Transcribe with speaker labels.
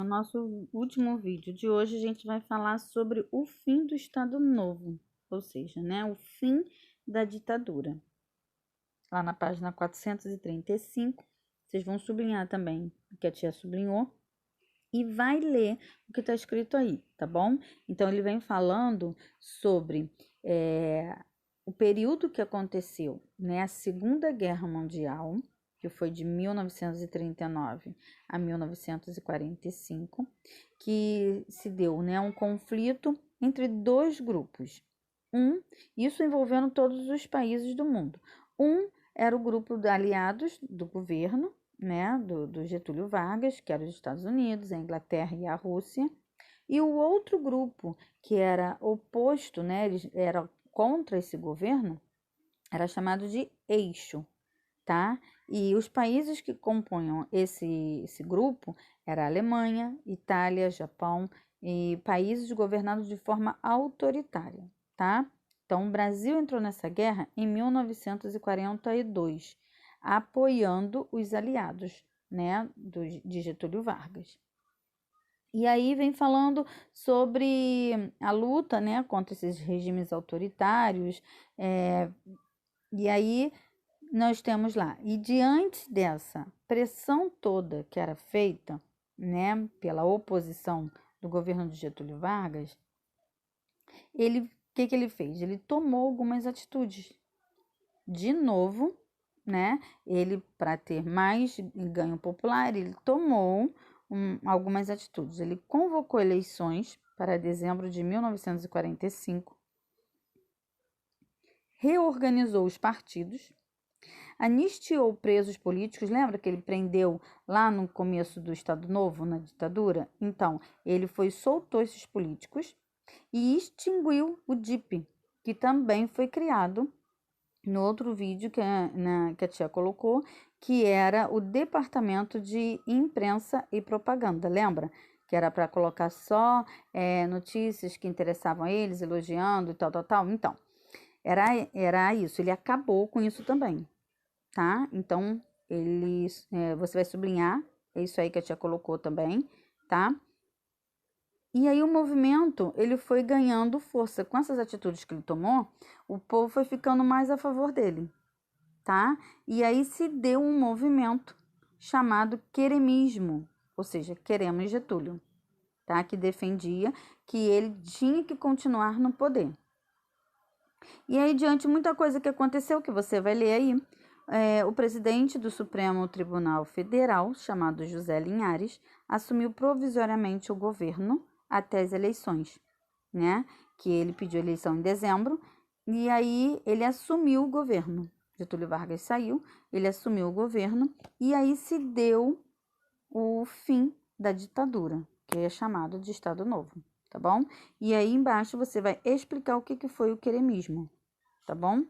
Speaker 1: No nosso último vídeo de hoje, a gente vai falar sobre o fim do Estado Novo, ou seja, né, o fim da ditadura. Lá na página 435, vocês vão sublinhar também o que a tia sublinhou e vai ler o que está escrito aí, tá bom? Então, ele vem falando sobre o período que aconteceu, né, a Segunda Guerra Mundial, que foi de 1939 a 1945, que se deu, né, um conflito entre dois grupos. Isso envolvendo todos os países do mundo. Era o grupo de aliados do governo, né, do Getúlio Vargas, que era os Estados Unidos, a Inglaterra e a Rússia. E o outro grupo, que era oposto, né, era contra esse governo, era chamado de Eixo, tá? E os países que compunham esse grupo era a Alemanha, Itália, Japão e países governados de forma autoritária, tá? Então, o Brasil entrou nessa guerra em 1942, apoiando os aliados, né, de Getúlio Vargas. E aí vem falando sobre a luta, né, contra esses regimes autoritários, e aí nós temos lá, e diante dessa pressão toda que era feita, né, pela oposição do governo de Getúlio Vargas, o que ele fez? Ele tomou algumas atitudes. De novo, né, ele, para ter mais ganho popular, ele tomou algumas atitudes. Ele convocou eleições para dezembro de 1945, reorganizou os partidos, anistiou presos políticos. Lembra que ele prendeu lá no começo do Estado Novo, na ditadura? Então, ele soltou esses políticos e extinguiu o DIP, que também foi criado no outro vídeo que a tia colocou, que era o Departamento de Imprensa e Propaganda, lembra? Que era para colocar só notícias que interessavam a eles, elogiando e tal. Então, era isso, ele acabou com isso também, tá? Então, você vai sublinhar, é isso aí que a tia colocou também, tá? E aí o movimento, ele foi ganhando força. Com essas atitudes que ele tomou, o povo foi ficando mais a favor dele, tá? E aí se deu um movimento chamado queremismo, ou seja, queremos Getúlio, tá? Que defendia que ele tinha que continuar no poder. E aí, diante de muita coisa que aconteceu, que você vai ler aí, o presidente do Supremo Tribunal Federal, chamado José Linhares, assumiu provisoriamente o governo até as eleições, né? Que ele pediu eleição em dezembro, e aí ele assumiu o governo. Getúlio Vargas saiu, ele assumiu o governo, e aí se deu o fim da ditadura, que é chamado de Estado Novo, tá bom? E aí embaixo você vai explicar o que foi o queremismo, tá bom?